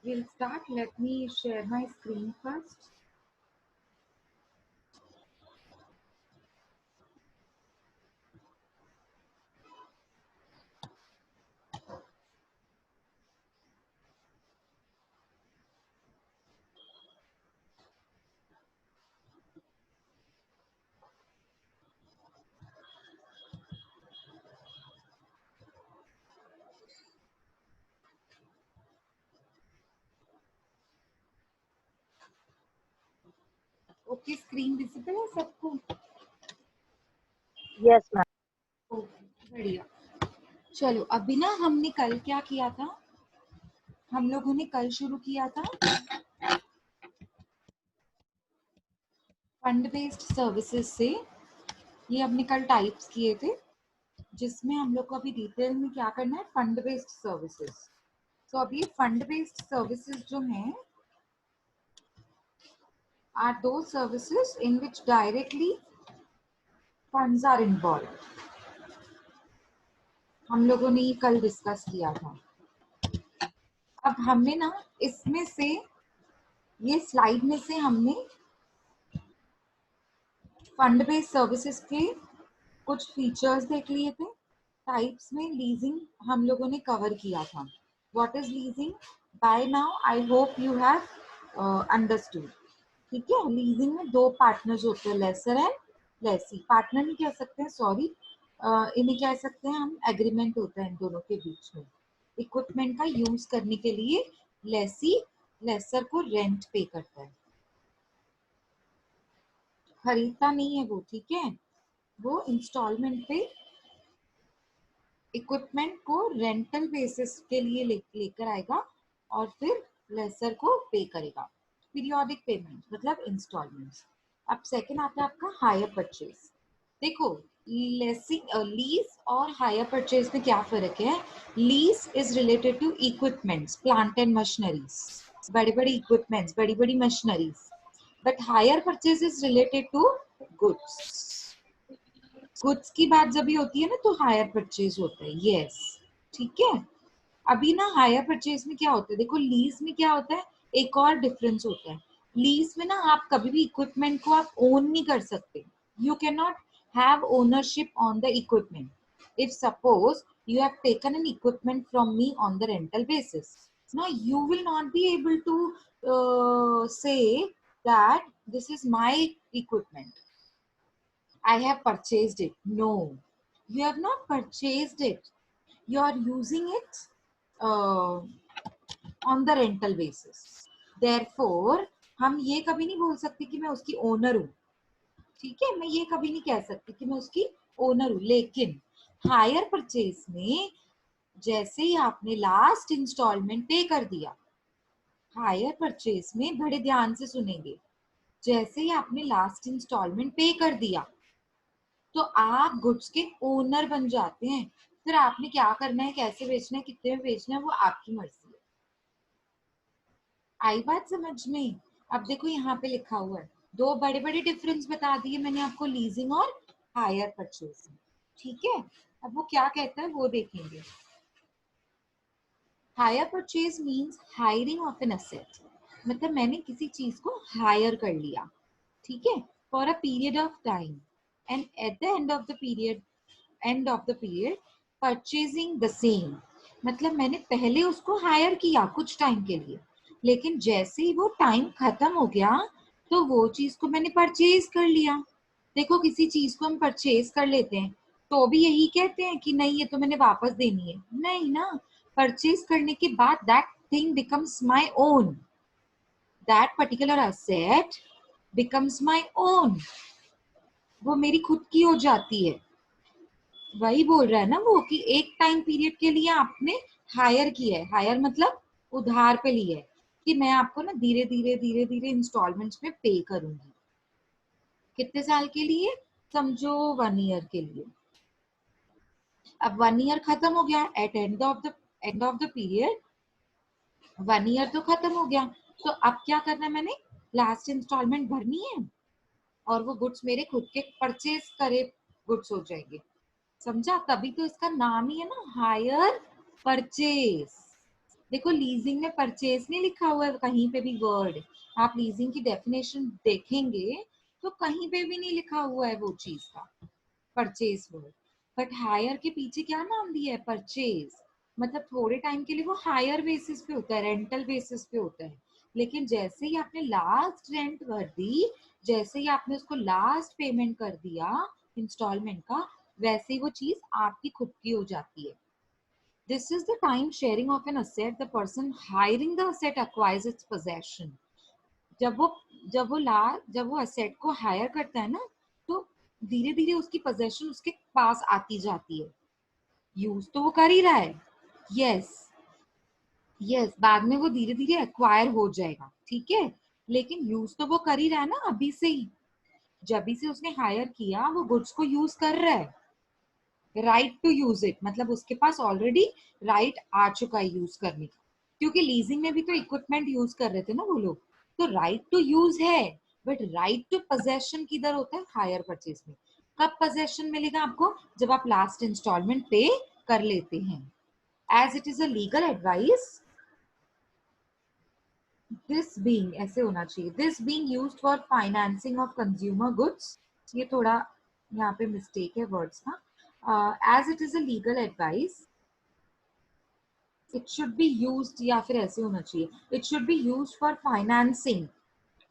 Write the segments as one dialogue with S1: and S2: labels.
S1: We'll start. Let me share my screen first. Okay, screen visible है सबको?
S2: Yes ma'am.
S1: Okay, बढ़िया। चलो अभी ना हमने कल क्या किया था, हम लोगों ने कल शुरू किया था फंड बेस्ड सर्विसेज से। ये हमने कल टाइप्स किए थे, जिसमें हम लोग को अभी डिटेल में क्या करना है, फंड बेस्ड सर्विसेज। तो अभी फंड बेस्ड सर्विसेज जो हैं are those services in which directly funds are involve. हम लोगों ने ये कल डिस्कस किया था। अब हमने ना इसमें से, ये स्लाइड में से हमने फंड बेस्ड सर्विसेज के कुछ फीचर्स देख लिए थे। टाइप्स में लीजिंग हम लोगों ने कवर किया था। What is leasing? By now I hope you have understood. ठीक है, लीजिंग में दो पार्टनर्स होते हैं, लेसर एंड लेसी। पार्टनर नहीं कह सकते हैं, सॉरी, इन्हें कह सकते हैं हम, एग्रीमेंट होता है इन दोनों के बीच में। इक्विपमेंट का यूज करने के लिए लेसी लेसर को रेंट पे करता है, खरीदता नहीं है वो। ठीक है, वो इंस्टॉलमेंट पे इक्विपमेंट को रेंटल बेसिस के लिए लेकर आएगा और फिर लेसर को पे करेगा। पीरियोडिक पेमेंट मतलब इंस्टॉलमेंट्स। अब सेकंड आता है आपका हायर परचेज। देखो, लीज और हायर परचेज में क्या फर्क है? Lease is related to equipments, plant and machineries, बड़ी बड़ी इक्विपमेंट्स, बड़ी बड़ी machineries. But hire purchase is related to goods. Goods की बात जब भी होती है ना तो हायर परचेज होता है। यस, ठीक है। अभी ना हायर परचेज में क्या होता है, देखो लीज में क्या होता है, एक और डिफरेंस होता है। लीज में ना आप कभी भी इक्विपमेंट को आप ओन नहीं कर सकते। You can not have ownership on the equipment. If suppose you have taken an equipment from me on the rental basis, now you will not be able to say that this is my equipment, I have purchased it. No, you have not purchased it. You are using it uh, on the rental basis. Therefore, हम ये कभी नहीं बोल सकते कि मैं उसकी owner हूँ। ठीक है, मैं ये कभी नहीं कह सकती कि मैं उसकी ओनर हूँ। लेकिन हायर परचेज में जैसे ही आपने लास्ट इंस्टॉलमेंट पे कर दिया, हायर परचेज में बड़े ध्यान से सुनेंगे, जैसे ही आपने लास्ट इंस्टॉलमेंट पे कर दिया तो आप गुड्स के ओनर बन जाते हैं। फिर आपने क्या करना है, कैसे बेचना है, कितने में बेचना है, वो आपकी मर्जी है। आई बात समझ में? अब देखो यहाँ पे लिखा हुआ है, दो बड़े बड़े डिफरेंस बता दिए मैंने आपको, लीजिंग और हायर परचेज। ठीक है, अब वो क्या कहता है वो देखेंगे। Higher purchase means hiring of an asset, मतलब मैंने किसी चीज को हायर कर लिया, ठीक है, for a period of time, and at the end of the period purchasing the same. मतलब मैंने पहले उसको हायर किया कुछ टाइम के लिए, लेकिन जैसे ही वो टाइम खत्म हो गया तो वो चीज को मैंने परचेज कर लिया। देखो, किसी चीज को हम परचेज कर लेते हैं तो भी यही कहते हैं कि नहीं ये तो मैंने वापस देनी है, नहीं ना। परचेज करने के बाद that thing becomes my own, that particular asset becomes my own, वो मेरी खुद की हो जाती है। वही बोल रहा है ना वो कि एक टाइम पीरियड के लिए आपने हायर किया है, हायर मतलब उधार पे लिया है, कि मैं आपको ना धीरे धीरे धीरे धीरे इंस्टॉलमेंट्स में पे करूंगी। कितने साल के लिए? समझो 1 ईयर के लिए। अब 1 ईयर खत्म हो गया, at end of the period 1 year तो खत्म हो गया, तो अब क्या करना है, मैंने लास्ट इंस्टॉलमेंट भरनी है और वो गुड्स मेरे खुद के परचेज करे गुड्स हो जाएंगे। समझा? तभी तो इसका नाम ही है ना हायर परचेज। देखो लीजिंग में परचेज नहीं लिखा हुआ है कहीं पे भी वर्ड। आप लीजिंग की डेफिनेशन देखेंगे तो कहीं पे भी नहीं लिखा हुआ है वो चीज का परचेज वर्ड। बट हायर के पीछे क्या नाम दिया है, परचेज। मतलब थोड़े टाइम के लिए वो हायर बेसिस पे होता है, रेंटल बेसिस पे होता है। लेकिन जैसे ही आपने लास्ट रेंट कर दी, जैसे ही आपने उसको लास्ट पेमेंट कर दिया इंस्टॉलमेंट का, वैसे ही वो चीज आपकी खुद की हो जाती है। This is the time sharing of an asset. The person hiring the asset acquires its possession. जब वो जब वो असेट को हायर करता है ना, तो धीरे धीरे उसकी पोजेशन उसके पास आती जाती है। यूज तो वो कर ही रहा है, यस यस, बाद में वो धीरे धीरे एक्वायर हो जाएगा, ठीक है। लेकिन यूज तो वो कर ही रहा है ना अभी से ही। जब भी से उसने हायर किया वो गुड्स को यूज कर रहा है। राइट टू यूज इट मतलब उसके पास ऑलरेडी राइट आ चुका है यूज करने का। क्योंकि लीजिंग में भी तो इक्विपमेंट यूज कर रहे थे ना वो लोग। तो राइट टू यूज है, बट राइट टू पोजेशन किधर होता है, हायर परचेज में। कब पोजेशन मिलेगा आपको, जब आप लास्ट इंस्टॉलमेंट पे कर लेते हैं। As it is a legal advice, this being ऐसे होना चाहिए, this being used for financing of consumer goods. ये थोड़ा यहाँ पे मिस्टेक है वर्ड्स का। As it is a legal advice, it should be used, या फिर ऐसे होना चाहिए, it should be used for financing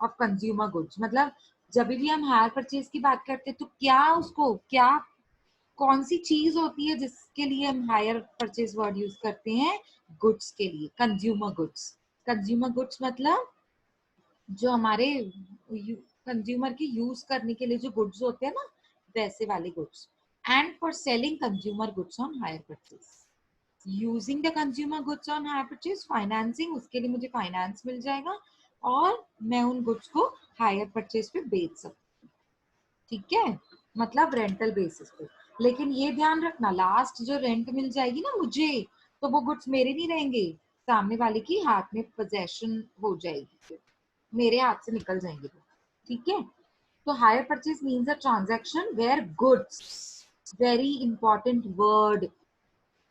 S1: of consumer goods. मतलब जब भी हम हायर परचेज की बात करते हैं तो क्या उसको क्या कौन सी चीज होती है जिसके लिए हम हायर परचेज वर्ड यूज करते हैं, गुड्स के लिए, कंज्यूमर गुड्स। कंज्यूमर गुड्स मतलब जो हमारे कंज्यूमर की यूज करने के लिए जो गुड्स होते हैं ना, वैसे वाले goods. And for selling consumer goods on hire purchase, using the consumer goods on hire purchase, financing, उसके लिए मुझे फाइनेंस मिल जाएगा और मैं उन गुड्स को हायर परचेज पे बेच सकती हूँ, ठीक है। मतलब रेंटल बेसिस पे। लेकिन ये ध्यान रखना, लास्ट जो रेंट मिल जाएगी ना मुझे, तो वो गुड्स मेरे नहीं रहेंगे, सामने वाले की हाथ में पोजेशन हो जाएगी, मेरे हाथ से निकल जाएंगे वो, ठीक है। तो hire purchase means a transaction where goods, very important word,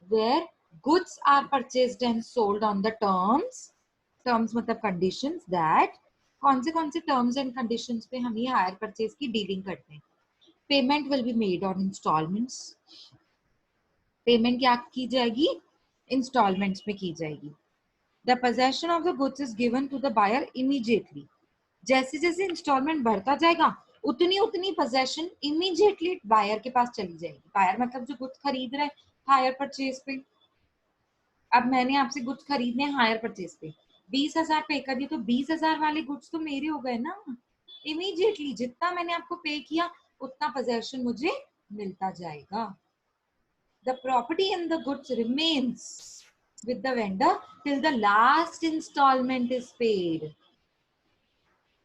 S1: where goods are purchased and sold on the terms मतलब conditions that, कौन से terms and conditions पे हम ये हायर परचेज की डीलिंग करते हैं। Payment will be made on installments, payment क्या की जाएगी, इंस्टॉलमेंट्स में की जाएगी। The possession of the goods is given to the buyer immediately, जैसे जैसे इंस्टॉलमेंट बढ़ता जाएगा उतनी उतनी पोजेशन इमीडिएटली बायर के पास चली जाएगी। बायर मतलब जो गुड्स खरीद रहे हैं हायर परचेज पे। अब मैंने आपसे गुड्स खरीदने हायर परचेज पे 20,000 पे कर दिए, तो 20,000 वाले गुड्स तो मेरे हो गए ना। इमीडिएटली जितना मैंने आपको पे किया उतना पोजेशन मुझे मिलता जाएगा। The property in the goods remains with the vendor till the last installment is paid.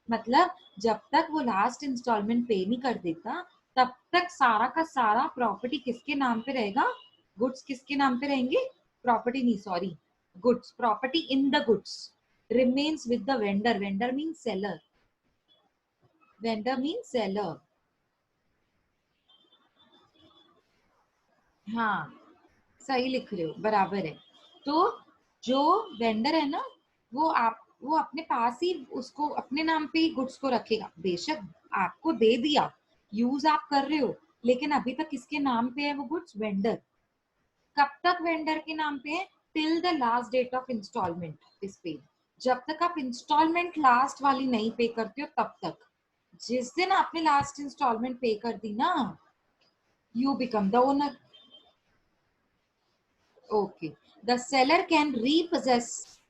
S1: मतलब जब तक वो लास्ट इंस्टॉलमेंट पे नहीं कर देता तब तक सारा का सारा प्रॉपर्टी किसके नाम पे रहेगा, गुड्स किसके नाम पे रहेंगे, प्रॉपर्टी नहीं sorry, goods, property in the goods remains with the vendor. Vendor mean seller, vendor mean seller. हाँ सही लिख रहे हो, बराबर है। तो जो वेंडर है ना, वो अपने पास ही उसको अपने नाम पे ही गुड्स को रखेगा। बेशक आपको दे दिया, यूज आप कर रहे हो, लेकिन अभी तक किसके नाम पे है वो गुड्स, वेंडर। कब तक वेंडर के नाम पे है, till the last date of installment is paid. जब तक आप इंस्टॉलमेंट लास्ट वाली नहीं पे करते हो तब तक। जिस दिन आपने लास्ट इंस्टॉलमेंट पे कर दी ना, you become the owner. Okay, the seller can repossess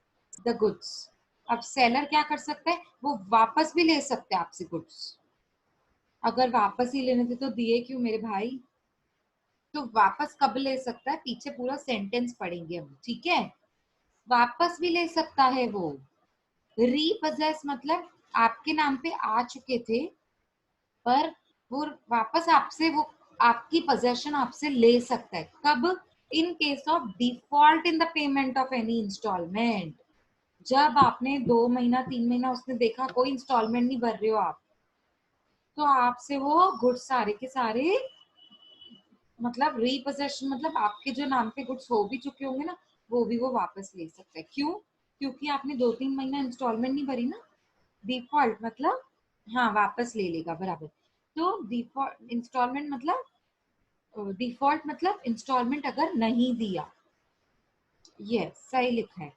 S1: the goods. अब सेलर क्या कर सकता है, वो वापस भी ले सकते हैं आपसे गुड्स। अगर वापस ही लेने थे तो दिए क्यों मेरे भाई। तो वापस कब ले सकता है, पीछे पूरा सेंटेंस पढ़ेंगे हम, ठीक है। वापस भी ले सकता है वो। रीपोजेस मतलब आपके नाम पे आ चुके थे, पर वो वापस आपसे वो आपकी पोजेशन आपसे ले सकता है। कब, in case of default in the payment of any installment. जब आपने 2 महीना 3 महीना उसने देखा कोई इंस्टॉलमेंट नहीं भर रहे हो आप, तो आपसे वो गुड्स सारे के सारे, मतलब रीपोजेशन मतलब आपके जो नाम पे गुड्स हो भी चुके होंगे ना, वो भी वो वापस ले सकता है। क्यों? क्योंकि आपने 2-3 महीना इंस्टॉलमेंट नहीं भरी ना। डिफॉल्ट मतलब हाँ वापस ले लेगा, बराबर। तो डिफॉल्ट इंस्टॉलमेंट मतलब डिफॉल्ट मतलब इंस्टॉलमेंट अगर नहीं दिया, यस सही लिखा है।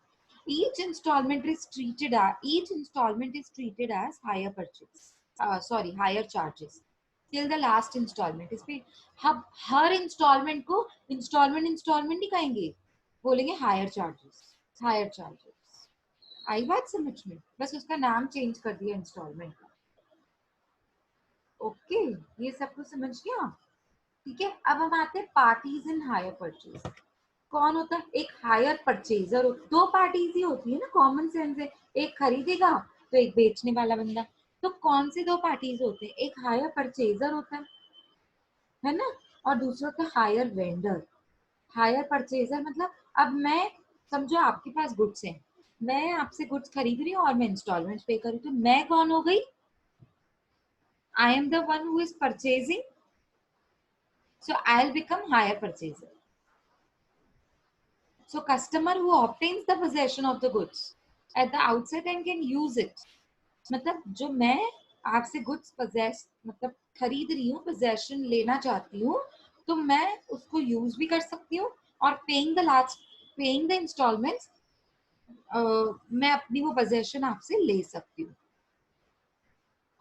S1: Each installment is treated as higher purchase, higher charges till the last installment। इस पे हम हर इंस्टॉलमेंट को इंस्टॉलमेंट नहीं कहेंगे, बोलेंगे हायर चार्जेस, हायर चार्जेस। आई बात समझ में? बस उसका नाम चेंज कर दिया इंस्टॉलमेंट का। ओके, ये सब कुछ समझ गया? ठीक है, अब हम आते हैं पार्टीज इन हायर परचेज। कौन होता है? एक हायर परचेजर। दो पार्टीज ही होती है ना, कॉमन सेंस है। एक खरीदेगा तो एक बेचने वाला बंदा। तो कौन से दो पार्टीज होते हैं? एक हायर परचेजर होता है ना, और दूसरा होता है हायर वेंडर। हायर परचेजर मतलब अब मैं, समझो आपके पास गुड्स हैं, मैं आपसे गुड्स खरीद रही हूँ और मैं इंस्टॉलमेंट पे करूँ, तो मैं कौन हो गई? I am the one who is purchasing, so I'll become higher purchaser. So customer who obtains the possession of the goods at the outset and can use it, मतलब जो मैं आपसे गुड्स पोजेस मतलब खरीद रही हूँ, पोजेशन लेना चाहती हूँ, तो मैं उसको यूज भी कर सकती हूँ, और पेइंग द इंस्टॉलमेंट्स मैं अपनी वो पोजेशन आपसे ले सकती हूँ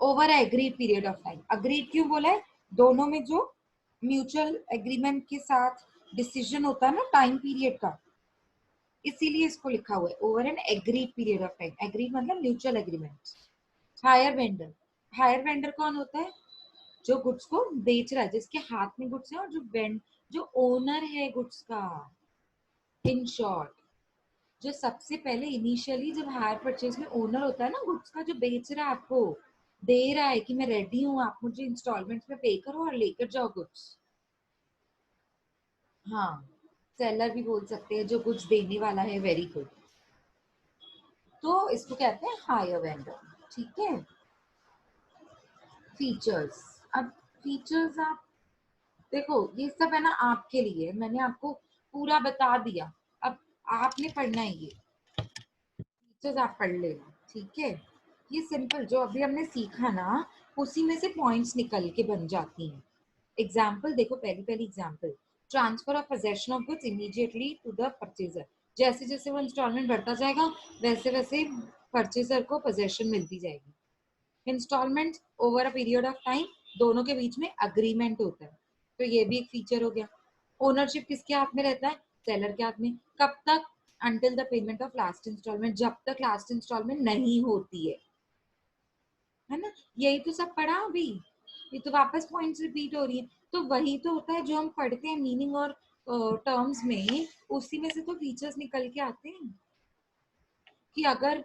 S1: over agreed period of time. Agreed क्यों बोला है? दोनों में जो म्यूचुअल एग्रीमेंट के साथ डिसीजन होता है ना टाइम पीरियड का, इसीलिए इसको लिखा हुआ है over an agreed period of time. Agreed मतलब mutual agreement. Hire vendor, hire vendor कौन होता है? जो गुड्स को बेच रहा है, जिसके हाथ में गुड्स है, और जो ओनर है गुड्स का। इन शॉर्ट, जो सबसे पहले इनिशियली जब हायर परचेज में ओनर होता है ना गुड्स का, जो बेच रहा है, आपको दे रहा है कि मैं रेडी हूँ, आप मुझे इंस्टॉलमेंट में पे करो और लेकर जाओ गुड्स। हाँ, सेलर भी बोल सकते हैं, जो गुड्स देने वाला है। Very good. तो इसको कहते हैं हायर वेंडर। ठीक है। फीचर्स। अब फीचर्स आप देखो, ये सब है ना आपके लिए, मैंने आपको पूरा बता दिया। अब आपने पढ़ना है ये फीचर्स, आप पढ़ लेना। ठीक है, ये सिंपल जो अभी हमने सीखा ना, उसी में से पॉइंट्स निकल के बन जाती हैं। एग्जाम्पल देखो, पहली पहली example, transfer of possession of goods immediately to the purchaser. जैसे जैसे वो इंस्टॉलमेंट बढ़ता जाएगा, वैसे वैसे परचेजर को पोजेशन मिलती जाएगी। Installment over a period of time, दोनों के बीच में अग्रीमेंट होता है, तो ये भी एक फीचर हो गया। ओनरशिप किसके हाथ में रहता है? सेलर के हाथ में। कब तक? Until the payment of last installment, जब तक लास्ट इंस्टॉलमेंट नहीं होती है ना। यही तो सब पढ़ा अभी, ये तो वापस पॉइंट्स रिपीट हो रही है। तो वही तो होता है जो हम पढ़ते हैं मीनिंग और टर्म्स में, उसी में से तो फीचर्स निकल के आते हैं। कि अगर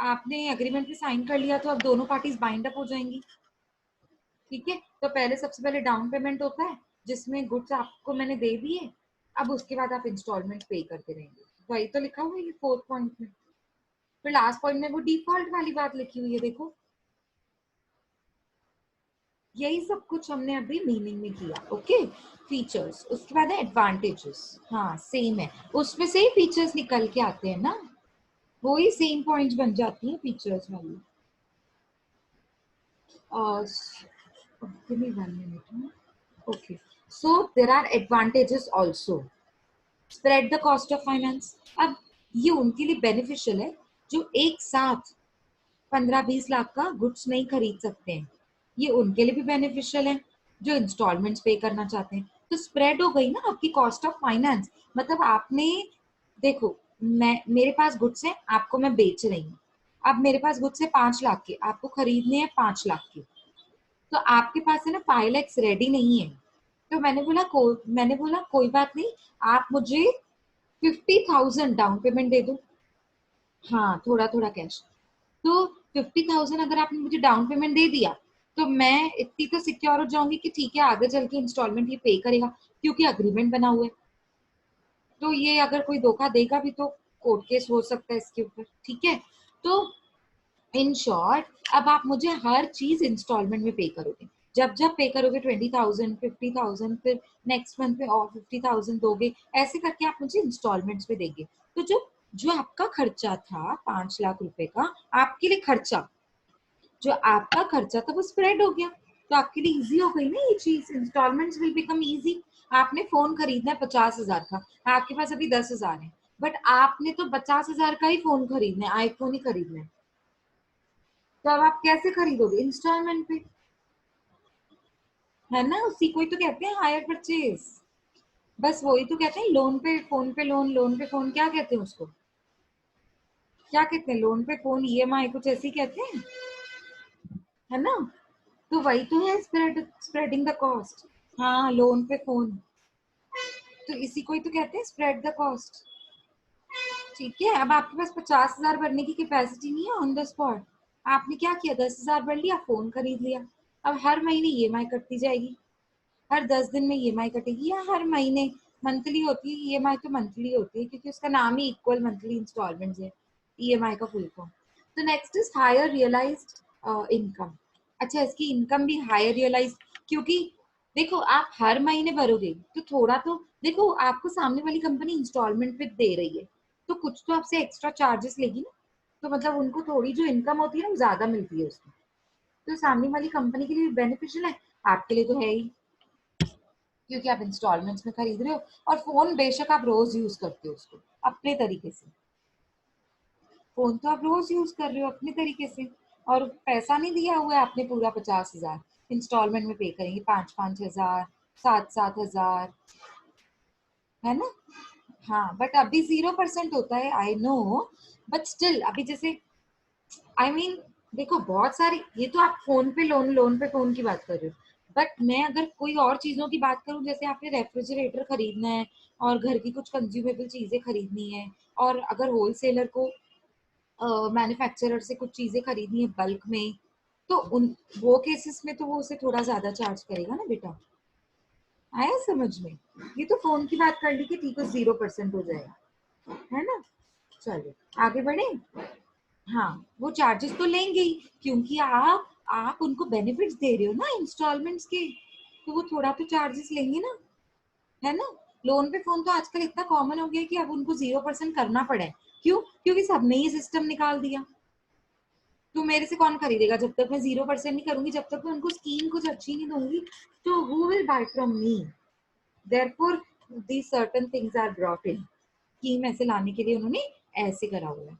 S1: आपने एग्रीमेंट पे साइन कर लिया, तो अब दोनों पार्टीज बाइंड अप हो जाएंगी। ठीक है, तो पहले सबसे पहले डाउन पेमेंट होता है, जिसमें गुड्स आपको मैंने दे दिए। अब उसके बाद आप इंस्टॉलमेंट पे करते रहेंगे। वही तो लिखा हुआ है ये फोर्थ पॉइंट में। फिर लास्ट पॉइंट में वो डिफॉल्ट वाली बात लिखी हुई है, देखो। यही सब कुछ हमने अभी मीनिंग में किया। Okay, features. उसके बाद है एडवांटेजेस। हाँ सेम है, उसमें से ही फीचर्स निकल के आते हैं ना, वो ही सेम पॉइंट्स बन जाती हैं फीचर्स वाली। और give me 1 minute. Okay, so there are advantages also. Spread the cost of finance. अब ये उनके लिए बेनिफिशियल है जो एक साथ 15-20 लाख का गुड्स नहीं खरीद सकते हैं। ये उनके लिए भी बेनिफिशियल है जो इंस्टॉलमेंट्स पे करना चाहते हैं। तो स्प्रेड हो गई ना आपकी कॉस्ट ऑफ फाइनेंस। मतलब आपने देखो, मैं मेरे पास गुड्स है, आपको मैं बेच रही हूँ। अब मेरे पास गुड्स है 5 लाख के, आपको खरीदने हैं 5 लाख के। तो आपके पास है ना 5 lakhs रेडी नहीं है। तो मैंने बोला कोई बात नहीं, आप मुझे 50,000 डाउन पेमेंट दे दो। हाँ, थोड़ा थोड़ा कैश। तो 50,000 अगर आपने मुझे डाउन पेमेंट दे दिया, तो मैं इतनी तो सिक्योर हो जाऊंगी कि ठीक है, आगे चल के इंस्टॉलमेंट ये पे करेगा, क्योंकि अग्रीमेंट बना हुआ है। तो ये अगर कोई धोखा देगा भी तो कोर्ट केस हो सकता है इसके ऊपर। ठीक है, तो इन शॉर्ट अब आप मुझे हर चीज इंस्टॉलमेंट में पे करोगे। जब जब पे करोगे 20,000 50,000, फिर नेक्स्ट मंथ में और 50,000 दोगे, ऐसे करके आप मुझे इंस्टॉलमेंट्स में देंगे। तो जो जो आपका खर्चा था 5 लाख रुपए का, आपके लिए खर्चा, जो आपका खर्चा था वो स्प्रेड हो गया, तो आपके लिए इजी हो गई ना ये चीज। Installments will become easy. आपने फोन खरीदना है 50,000 का, आपके पास अभी 10,000 है, बट आपने तो 50,000 का ही फोन खरीदना है, आईफोन ही खरीदना है, तो अब आप कैसे खरीदोगे? इंस्टॉलमेंट पे, है ना? उसी को ही तो कहते हैं हायर परचेज। बस वही तो कहते हैं, लोन पे फोन पे लोन, लोन पे फोन, क्या कहते हैं उसको, क्या कहते हैं? लोन पे फोन, ईएमआई, कुछ ऐसे ही कहते हैं, है ना? तो वही तो है स्प्रेडिंग द कॉस्ट। हाँ, लोन पे फोन, तो इसी को ही तो कहते हैं स्प्रेड द कॉस्ट। ठीक है, अब आपके पास 50,000 भरने की कैपेसिटी नहीं है ऑन द स्पॉट, आपने क्या किया, 10,000 भर लिया, फोन खरीद लिया। अब हर महीने ईएमआई कटती जाएगी, हर 10 दिन में ईएमआई कटेगी, या हर महीने, मंथली होती है ईएमआई, तो मंथली होती है क्योंकि उसका नाम ही इक्वल मंथली इंस्टॉलमेंट है, ईएमआई का फुल फॉर्म। तो next is higher realized income. अच्छा, इसकी इनकम भी हायर रियलाइज, क्योंकि देखो आप हर महीने भरोगे तो थोड़ा तो, देखो आपको सामने वाली कंपनी इंस्टॉलमेंट पे दे रही है, तो कुछ तो आपसे एक्स्ट्रा चार्जेस लेगी ना, तो मतलब उनको थोड़ी जो इनकम होती है ना वो ज्यादा मिलती है उसमें, तो सामने वाली कंपनी के लिए बेनिफिशियल है, आपके लिए तो है ही, क्योंकि आप इंस्टॉलमेंट्स में खरीद रहे हो, और फोन बेशक आप रोज यूज करते हो उसको अपने तरीके से, फोन तो आप रोज यूज कर रहे हो अपने तरीके से, और पैसा नहीं दिया हुआ है आपने पूरा 50,000, इंस्टॉलमेंट में पे करेंगे 5-5 हजार, 7-7 हजार, है ना? हाँ, बट अभी 0% होता है, आई नो, बट स्टिल अभी जैसे, आई मीन, देखो बहुत सारी, ये तो आप फोन पे लोन, लोन पे फोन की बात कर रहे हो, बट मैं अगर कोई और चीजों की बात करूं, जैसे आपने रेफ्रिजरेटर खरीदना है और घर की कुछ कंज्यूमेबल चीजें खरीदनी है, और अगर होलसेलर को मैन्युफैक्चरर से कुछ चीजें खरीदनी है बल्क में, तो उन वो केसेस में तो वो उसे थोड़ा ज्यादा चार्ज करेगा ना बेटा, आया समझ में? ये तो फोन की बात कर ली कि ठीक है 0% हो जाएगा, है ना? चलो आगे बढ़े। हाँ, वो चार्जेस तो लेंगे ही, क्योंकि आप उनको बेनिफिट्स दे रहे हो ना इंस्टॉलमेंट्स के, तो वो थोड़ा तो चार्जेस लेंगे ना, है ना? लोन पे फोन तो आजकल इतना कॉमन हो गया है कि अब उनको 0% करना पड़ा है। क्यों? क्योंकि सबने ये सिस्टम निकाल दिया। तो मेरे से कौन खरीदेगा जब तक मैं 0% नहीं करूंगी, जब तक मैं उनको स्कीम कुछ अच्छी नहीं दूंगी, तो who will buy from me? Therefore these certain things are brought in, scheme ऐसे लाने के लिए उन्होंने ऐसे करा हुआ है।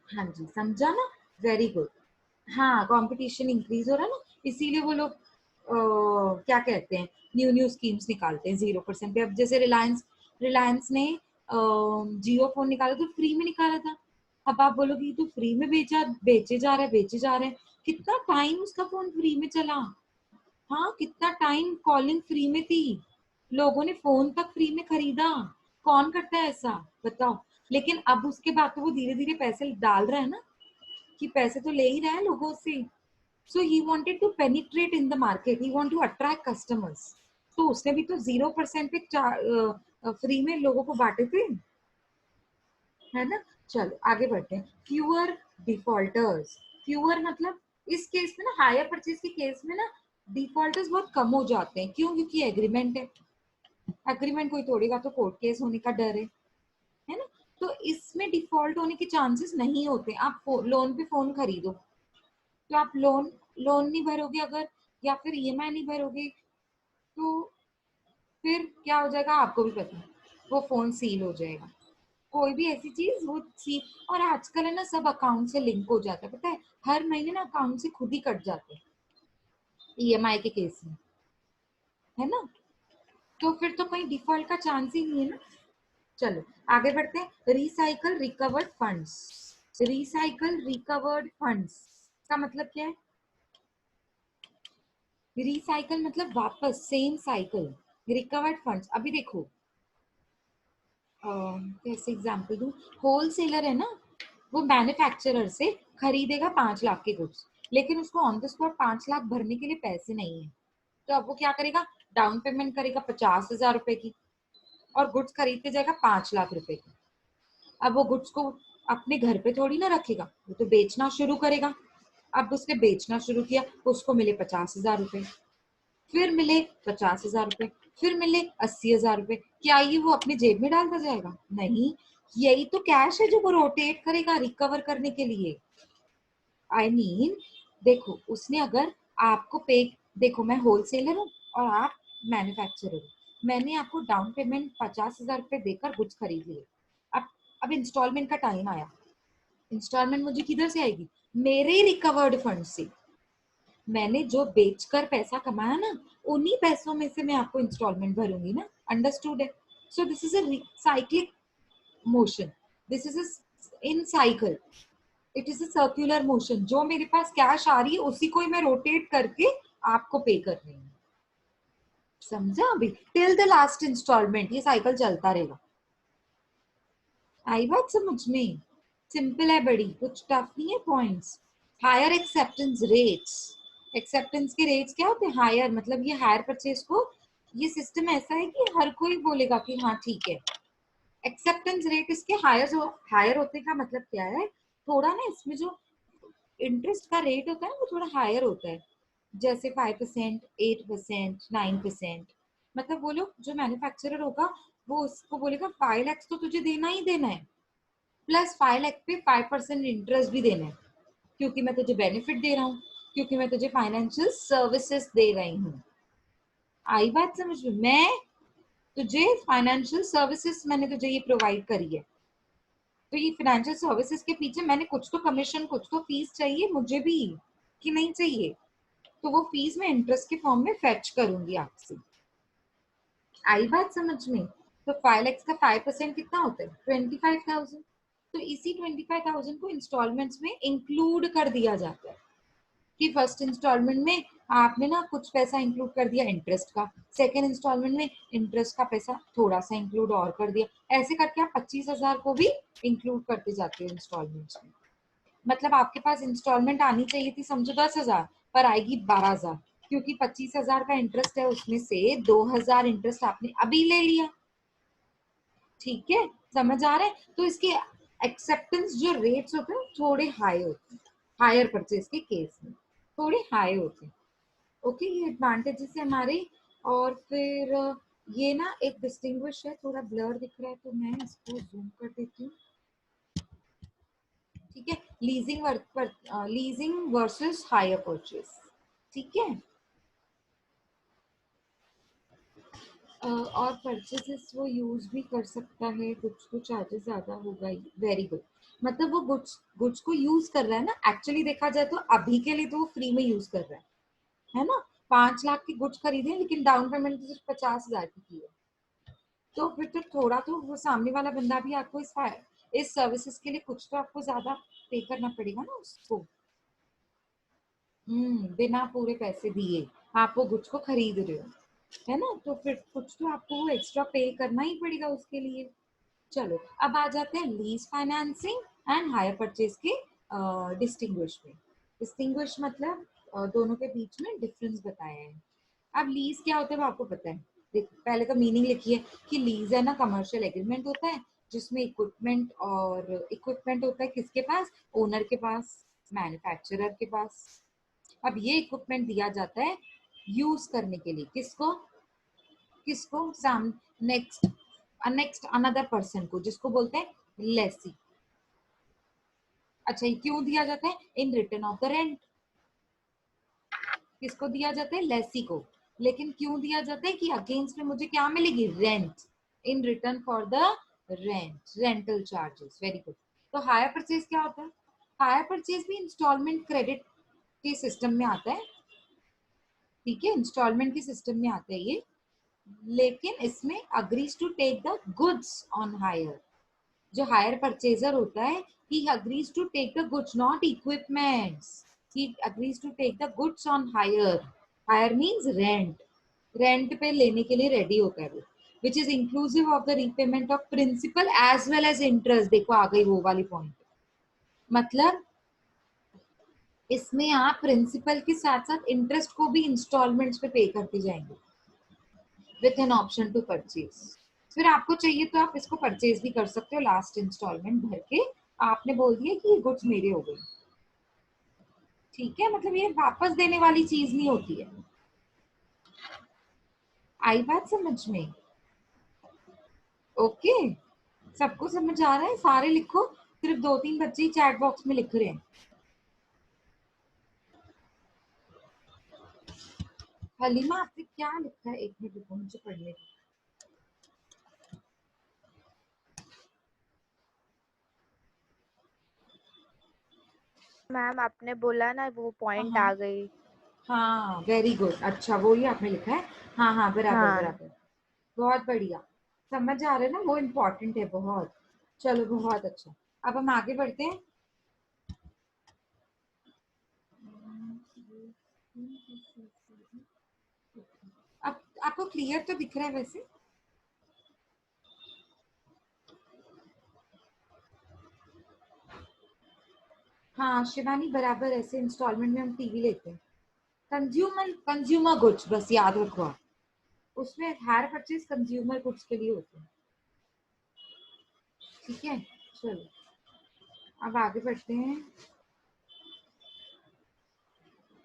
S1: हाँ जी, समझा ना? Very good. हाँ, कंपटीशन इंक्रीज हो रहा है ना, इसीलिए वो लोग क्या कहते हैं, न्यू न्यू स्कीम्स निकालते हैं 0% पे। अब जैसे रिलायंस रिलायंस ने जियो फोन निकाला तो फ्री में निकाला था। अब आप बोलोगे ये तो फ्री में बेचे जा रहे हैं, बेचे जा रहे हैं, कितना टाइम उसका फोन फ्री में चला, हाँ कितना टाइम कॉलिंग फ्री में थी, लोगों ने फोन तक फ्री में खरीदा, कौन करता है ऐसा, बताओ? लेकिन अब उसके बाद तो वो धीरे धीरे पैसे डाल रहा है ना, कि पैसे तो ले ही रहा है लोगों से। So he wanted to penetrate in the market, he want to attract customers, तो उसने भी तो 0% पे फ्री में लोगों को बांटे थे, है ना? चलो आगे बढ़ते हैं। फ्यूअर डिफॉल्टर्स, फ्यूअर मतलब इस केस में ना, हायर परचेज के केस में ना, डिफॉल्टर्स बहुत कम हो जाते हैं। क्यों? क्योंकि एग्रीमेंट है, एग्रीमेंट कोई तोड़ेगा तो कोर्ट केस होने का डर है ना? तो इसमें डिफॉल्ट होने के चांसेस नहीं होते। आप लोन पे फोन खरीदो, तो आप लोन लोन नहीं भरोगे अगर, या फिर ईएमआई नहीं भरोगे, तो फिर क्या हो जाएगा आपको भी पता है, वो फोन सील हो जाएगा। कोई भी ऐसी चीज वो सील, और आजकल है ना सब अकाउंट से लिंक हो जाता है, पता है, हर महीने ना अकाउंट से खुद ही कट जाते हैं ईएमआई के केस में, है ना? तो फिर तो कहीं डिफॉल्ट का चांस ही नहीं है ना। चलो आगे बढ़ते हैं। Recycle recovered funds, recycle recovered funds का मतलब क्या है? रिसाइकल मतलब वापस, सेम साइकिल। रिकवर्ड फंड्स, अभी देखो कैसे एग्जांपल दूं, होलसेलर है ना, वो मैन्युफैक्चरर से खरीदेगा 5 लाख के गुड्स, लेकिन उसको ऑन द स्पॉट 5 लाख भरने के लिए पैसे नहीं है, तो अब वो क्या करेगा, डाउन पेमेंट करेगा 50,000 रुपए की, और गुड्स खरीदते जाएगा 5 लाख रुपए की। अब वो गुड्स को अपने घर पे थोड़ी ना रखेगा, वो तो बेचना शुरू करेगा, अब उसने बेचना शुरू किया, उसको मिले 50,000 रुपए, फिर मिले 50,000 रुपए, फिर मिले 80,000 रुपए। क्या ये वो अपनी जेब में डालता जाएगा? नहीं, यही तो कैश है जो वो रोटेट करेगा रिकवर करने के लिए। आई मीन देखो, उसने अगर आपको पे, देखो मैं होलसेलर हूँ और आप मैन्युफैक्चरर हो, मैंने आपको डाउन पेमेंट 50,000 रुपए देकर गुड्स खरीद लिए। अब इंस्टॉलमेंट का टाइम आया, इंस्टॉलमेंट मुझे किधर से आएगी? मेरे रिकवर्ड फंड से। मैंने जो बेचकर पैसा कमाया ना, उन्हीं पैसों में से मैं आपको इंस्टॉलमेंट भरूंगी ना। अंडरस्टूड है? So this is a cyclic motion, this is in cycle, it is a circular motion. जो मेरे पास कैश आ रही है उसी को ही मैं रोटेट करके आपको पे कर रही हूँ। समझा? अभी टिल द लास्ट इंस्टॉलमेंट ये साइकिल चलता रहेगा। आई बात समझ में? सिंपल है बड़ी, कुछ टफ नहीं है points. Higher acceptance rates, acceptance के रेट्स क्या होते हैं? हायर मतलब ये हायर परचेज को, ये सिस्टम ऐसा है कि हर कोई बोलेगा कि हाँ ठीक है। एक्सेप्टेंस रेट इसके हायर होते का मतलब क्या है? थोड़ा ना इसमें जो इंटरेस्ट का रेट होता है वो थोड़ा हायर होता है, जैसे 5%, 8%, 9%। मतलब वो लोग, जो मैन्युफैक्चरर होगा वो उसको बोलेगा 5 लाख तो तुझे देना ही देना है, प्लस 5 लाख पे 5% इंटरेस्ट भी देना है, क्योंकि मैं तुझे बेनिफिट दे रहा हूँ, क्योंकि मैं तुझे फाइनेंशियल सर्विसेज दे रही हूँ। आई बात समझ में? मैं तुझे फाइनेंशियल सर्विसेज मैंने तुझे ये प्रोवाइड करी है, तो ये फाइनेंशियल सर्विसेज के पीछे मैंने कुछ तो कमीशन, कुछ तो फीस चाहिए मुझे भी, कि नहीं चाहिए? तो वो फीस मैं इंटरेस्ट के फॉर्म में फेच करूंगी आपसे। आई बात समझ में? तो 5 लाख का 5% कितना होता है? 25,000। तो इसी 25,000 को इंस्टॉलमेंट्स में इंक्लूड कर दिया जाता है कि फर्स्ट इंस्टॉलमेंट में आपने ना कुछ पैसा इंक्लूड कर दिया इंटरेस्ट का, सेकेंड इंस्टॉलमेंट में इंटरेस्ट का पैसा थोड़ा सा इंक्लूड और कर दिया, ऐसे करके आप 25,000 को भी इंक्लूड करते जाते हो इंस्टॉलमेंट्स में। मतलब आपके पास इंस्टॉलमेंट आनी चाहिए थी समझो 10,000, पर आएगी 12,000, क्योंकि 25,000 का इंटरेस्ट है, उसमें से 2,000 इंटरेस्ट आपने अभी ले लिया। ठीक है, समझ आ रहा है? तो इसके एक्सेप्टेंस जो रेट्स होते हैं थोड़े हाई होते हैं, हायर परचेज के केस में थोड़े हाई होते हैं। ओके, ये एडवांटेजेस है हमारे। और फिर ये ना एक डिस्टिंग्विश है, थोड़ा ब्लर दिख रहा है तो मैं इसको जूम कर देती हूँ। ठीक है, लीजिंग वर्सेस हायर परचेज। ठीक है, और परचेजेस वो यूज भी कर सकता है, कुछ तो चार्जेस ज्यादा होगा ही। वेरी गुड, मतलब वो गुड्स गुड्स को यूज कर रहा है ना, एक्चुअली देखा जाए तो अभी के लिए तो वो फ्री में यूज कर रहा है ना? 5 लाख की गुड्स खरीदे लेकिन डाउन पेमेंट तो सिर्फ 50,000 की है, तो फिर तो थोड़ा तो वो सामने वाला बंदा भी आपको इस सर्विसेज के लिए कुछ तो आपको ज्यादा पे करना पड़ेगा ना उसको। बिना पूरे पैसे दिए आप वो गुड्स को खरीद रहे हो, है ना? तो फिर कुछ तो आपको वो एक्स्ट्रा पे करना ही पड़ेगा उसके लिए। चलो, अब आ जाते हैं lease financing and hire purchase के डिस्टिंग्विश में। डिस्टिंग्विश मतलब दोनों के बीच में डिफरेंस बताया है। अब लीज क्या होता है वो आपको पता है। देखो, पहले तो मीनिंग लिखी है कि लीज है ना कमर्शियल एग्रीमेंट होता है, जिसमें इक्विपमेंट होता है किसके पास? ओनर के पास, मैन्युफैक्चरर के पास। अब ये इक्विपमेंट दिया जाता है यूज करने के लिए, किसको? किसको? साम नेक्स्ट नेक्स्ट अनदर पर्सन को, जिसको बोलते हैं लेसी। अच्छा, ये क्यों दिया जाता है? In return of the rent. किसको दिया जाता है? लेसी को। लेकिन क्यों दिया जाता है? कि अगेंस्ट में मुझे क्या मिलेगी? Rent, in return for the rent, rental charges. Very good. तो हायर परचेज क्या होता है? हायर परचेज भी इंस्टॉलमेंट क्रेडिट के सिस्टम में आता है। ठीक है, इंस्टॉलमेंट के सिस्टम में आता है ये, लेकिन इसमें agrees to take the goods on hire. जो हायर परचेजर होता है, he agrees to take the goods, not equipments. He agrees to take the goods on hire. Hire means rent. Rent पे लेने के लिए रेडी होता है वो, which is inclusive of the repayment of principal as well as interest। देखो आ गई वो वाली पॉइंट, मतलब इसमें आप प्रिंसिपल के साथ साथ इंटरेस्ट को भी इंस्टॉलमेंट्स पे पे करते जाएंगे with an option to purchase. फिर आपको चाहिए तो आप इसको परचेज भी कर सकते हो लास्ट इंस्टॉलमेंट भर के। आपने बोल दिया कि ये गुड्स मेरे हो गए। ठीक है, मतलब ये वापस देने वाली चीज नहीं होती है। आई बात समझ में? ओके, सबको समझ आ रहा है? सारे लिखो, सिर्फ 2-3 बच्चे ही चैट बॉक्स में लिख रहे हैं। हलीमा आपने क्या लिखा है? एक मिनट रुको, मुझे पढ़ने दो।
S2: मैम आपने बोला ना वो पॉइंट आ गई।
S1: हाँ वेरी गुड, अच्छा वो ही आपने लिखा है। हाँ हाँ बराबर
S2: हाँ
S1: बराबर, बहुत बढ़िया। समझ आ रहा है ना, वो इम्पोर्टेंट है बहुत। चलो बहुत अच्छा, अब हम आगे बढ़ते हैं। अब आपको क्लियर तो दिख रहा है वैसे? हाँ शिवानी बराबर, ऐसे इंस्टॉलमेंट में हम टीवी लेते हैं। कंज्यूमर कंज्यूमर गुड्स, बस याद रखो आप, उसमें हायर परचेज कंज्यूमर गुड्स के लिए होते हैं। ठीक है, चलो अब आगे बढ़ते हैं।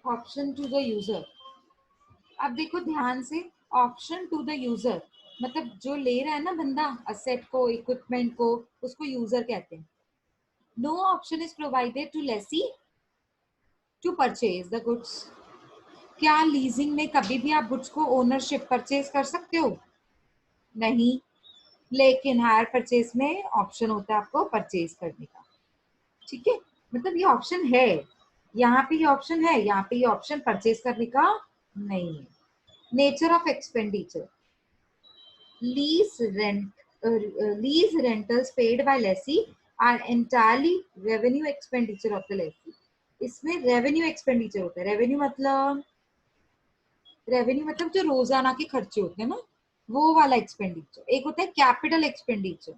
S1: Option to the user. अब देखो ध्यान से, ऑप्शन टू द यूजर मतलब जो ले रहा है ना बंदा असेट को, इक्विपमेंट को, उसको यूजर कहते हैं। No option is provided to lessee to purchase the goods. क्या लीजिंग में कभी भी आप गुड्स को ओनरशिप परचेज कर सकते हो? नहीं। लेकिन हायर परचेज में ऑप्शन होता है आपको परचेज करने का। ठीक है, मतलब ये ऑप्शन है, यहाँ पे ये ऑप्शन है, यहाँ पे ये ऑप्शन परचेज करने का नहीं है। Nature of expenditure. Lease rent, lease rentals paid by lessee are entirely revenue expenditure of the lessee. इसमें रेवेन्यू एक्सपेंडिचर होता है। रेवेन्यू मतलब जो रोजाना के खर्चे होते हैं ना, वो वाला एक्सपेंडिचर। एक होता है कैपिटल एक्सपेंडिचर।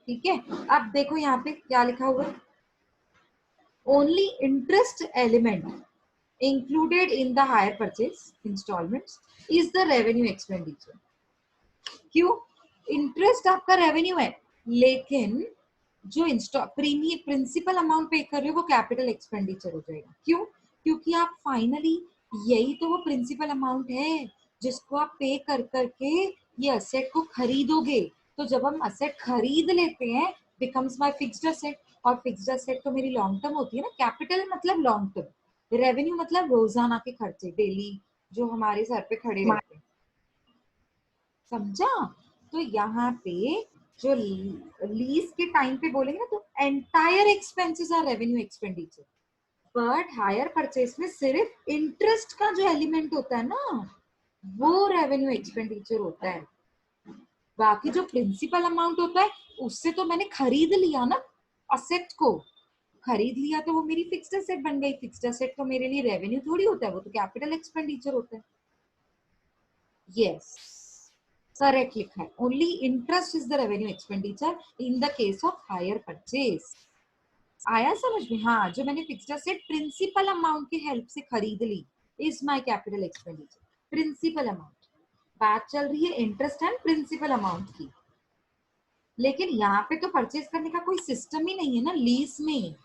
S1: ठीक है, अब देखो यहाँ पे क्या लिखा हुआ है। Only interest element included in the hire purchase installments is the revenue expenditure। क्यों? इंटरेस्ट आपका रेवेन्यू है, लेकिन जो प्रीमियम प्रिंसिपल अमाउंट पे कर रहे हो वो कैपिटल एक्सपेंडिचर हो जाएगा। क्यों? क्योंकि आप फाइनली, यही तो वो प्रिंसिपल अमाउंट है जिसको आप पे कर करके ये असेट को खरीदोगे। तो जब हम असेट खरीद लेते हैं, बिकम्स माय फिक्स्ड असेट, और फिक्स्ड असेट तो मेरी लॉन्ग टर्म होती है ना। कैपिटल मतलब लॉन्ग टर्म, रेवेन्यू मतलब रोजाना के खर्चे, डेली जो हमारे सर पे खड़े रहते हैं। समझा? तो यहाँ पे जो लीज के टाइम पे बोलेंगे ना, तो entire expenses are revenue expenditure. But hire purchase में सिर्फ इंटरेस्ट का जो एलिमेंट होता है ना, वो रेवेन्यू एक्सपेंडिचर होता है। बाकी जो प्रिंसिपल अमाउंट होता है, उससे तो मैंने खरीद लिया ना असेट को, खरीद लिया तो वो मेरी फिक्स्ड असेट बन गई। फिक्स्ड असेट तो मेरे लिए रेवेन्यू थोड़ी होता है, वो तो कैपिटल एक्सपेंडिचर होता है। यस, करेक्ट लिखा है। Only interest is the revenue expenditure in the case of hire purchase. आया समझ में? हाँ, जो मैंने फिक्स्ड असेट प्रिंसिपल अमाउंट की हेल्प से खरीद ली is my capital expenditure. Principal amount, बात चल रही है इंटरेस्ट एंड प्रिंसिपल अमाउंट की। लेकिन यहाँ पे तो परचेज करने का कोई सिस्टम ही नहीं है ना लीज में।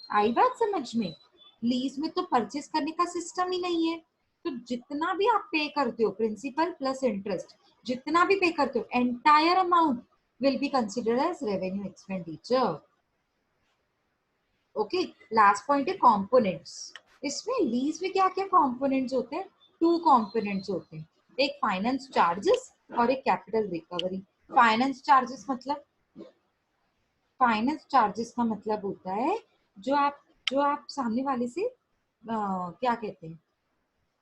S1: आई बात समझ में? लीज में तो परचेज करने का सिस्टम ही नहीं है। तो जितना भी आप पे करते हो, प्रिंसिपल प्लस इंटरेस्ट, जितना भी पे करते हो, entire amount will be considered as revenue expenditure. Okay, last point है कंपोनेंट्स। इसमें लीज में क्या क्या कंपोनेंट्स होते हैं? 2 कंपोनेंट्स होते हैं, एक फाइनेंस चार्जेस और एक कैपिटल रिकवरी। फाइनेंस चार्जेस मतलब, फाइनेंस चार्जेस का मतलब होता है जो आप सामने वाले से क्या कहते हैं,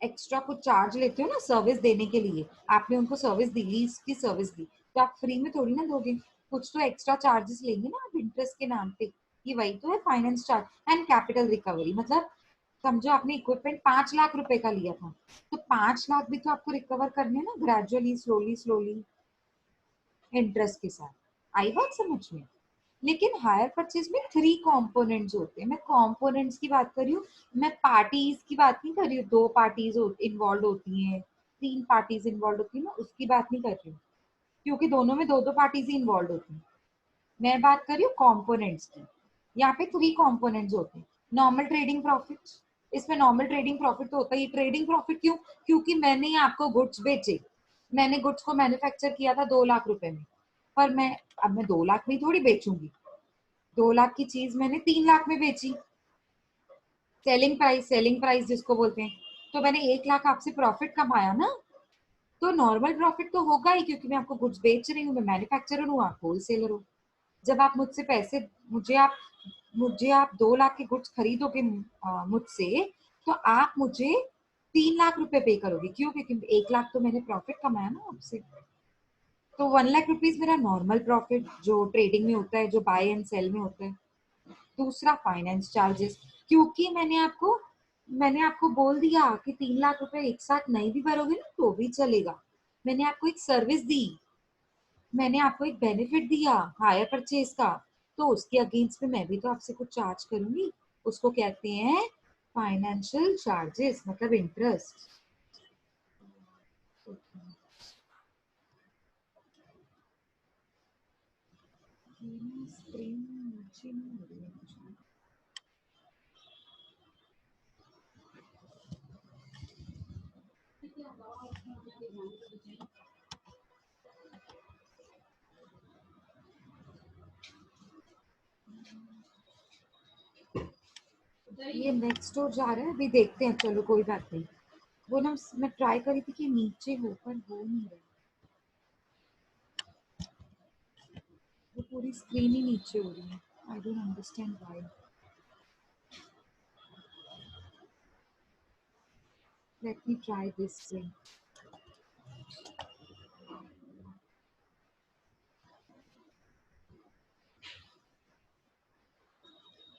S1: एक्स्ट्रा कुछ चार्ज लेते हो ना सर्विस देने के लिए। आपने उनको सर्विस दी, लीज की सर्विस दी, तो आप फ्री में थोड़ी ना दोगे, कुछ तो एक्स्ट्रा चार्जेस लेंगे ना आप इंटरेस्ट के नाम पे। ये वही तो है finance charge. And capital recovery मतलब, समझो आपने इक्विपमेंट 5 लाख रुपए का लिया था, तो 5 लाख भी तो आपको रिकवर करने हैं ना, ग्रेजुअली, स्लोली स्लोली, इंटरेस्ट के साथ। आई बात समझ में? लेकिन हायर परचेज में 3 कंपोनेंट्स होते हैं। मैं कंपोनेंट्स की बात कर रही हूँ, मैं पार्टीज की बात नहीं कर रही हूँ। 2 पार्टीज इन्वॉल्व होती हैं, 3 पार्टीज इन्वॉल्व होती है ना, उसकी बात नहीं कर रही हूँ, क्योंकि दोनों में 2-2 पार्टीज ही इन्वॉल्व होती हैं। मैं बात कर रही हूँ कंपोनेंट्स की। यहाँ पे 3 कंपोनेंट्स होते हैं। नॉर्मल ट्रेडिंग प्रॉफिट, इसमें नॉर्मल ट्रेडिंग प्रॉफिट तो होता ही। ट्रेडिंग प्रॉफिट क्यों? क्योंकि मैंने आपको गुड्स बेचे, मैंने गुड्स को मैन्युफैक्चर किया था 2 लाख रुपए में, पर मैं 2 लाख में थोड़ी बेचूंगी। 2 लाख की चीज मैंने 3 लाख में बेची, सेलिंग प्राइस जिसको बोलते हैं। तो मैंने 1 लाख आपसे प्रॉफिट कमाया ना, तो नॉर्मल प्रॉफिट तो होगा ही, क्योंकि मैं आपको गुड्स बेच रही हूँ, मैं मैन्युफैक्चरर हूँ, आप होलसेलर हो। जब आप मुझसे पैसे, मुझे आप 2 लाख के गुड्स खरीदोगे मुझसे, तो आप मुझे 3 लाख रुपए पे करोगे। क्यों? क्योंकि 1 लाख तो मैंने प्रॉफिट कमाया ना आपसे। तो 1 लाख रुपीज मेरा नॉर्मल प्रॉफिट जो ट्रेडिंग में होता है, जो बाय एंड सेल में होता है। दूसरा फाइनेंस चार्जेस, क्योंकि मैंने आपको बोल दिया कि 3 लाख रुपए एक साथ नहीं भी भरोगे ना तो भी चलेगा। मैंने आपको एक सर्विस दी, मैंने आपको एक बेनिफिट दिया हायर परचेज का, तो उसके अगेंस्ट में मैं भी तो आपसे कुछ चार्ज करूंगी। उसको कहते हैं फाइनेंशियल चार्जेस, मतलब इंटरेस्ट। ये नेक्स्ट डोर जा रहा है, अभी देखते हैं, चलो कोई बात नहीं। वो ना मैं ट्राई करी थी कि नीचे हो, पर हो नहीं रहा, वो पूरी स्क्रीन ही नीचे हो रही है। I don't understand why. Let me try this way.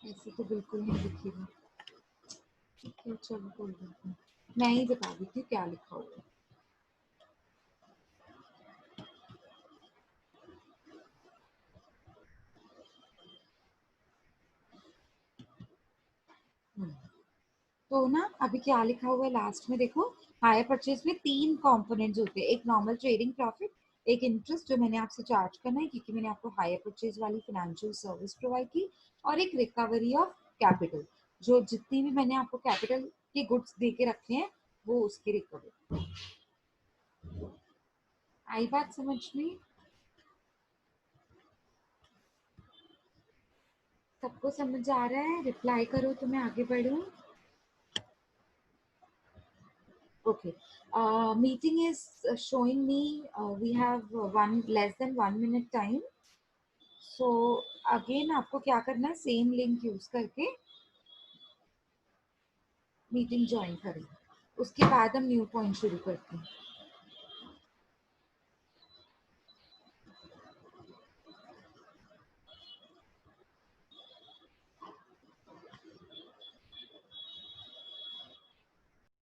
S1: ऐसे तो बिल्कुल नहीं दिखेगा। ठीक है, चलो कोई बात नहीं, मैं ही बता देती हूँ क्या लिखा हुआ है। हम्म, तो ना अभी क्या लिखा हुआ है लास्ट में देखो। हायर परचेज में 3 कंपोनेंट्स होते हैं, एक नॉर्मल ट्रेडिंग प्रॉफिट, एक इंटरेस्ट जो मैंने आपसे चार्ज करना है क्योंकि मैंने आपको हायर परचेज वाली फाइनेंशियल सर्विस प्रोवाइड की, और एक रिकवरी ऑफ कैपिटल, जो जितनी भी मैंने आपको कैपिटल के गुड्स दे के रखे हैं वो उसकी रिकवरी। आई बात समझ में? सबको समझ आ रहा है? रिप्लाई करो तो मैं आगे बढ़ूं। Okay. Meeting is showing me we have one less than 1 minute time. So again आपको क्या करना है, सेम लिंक यूज करके मीटिंग ज्वाइन करें, उसके बाद हम न्यू पॉइंट शुरू करते हैं।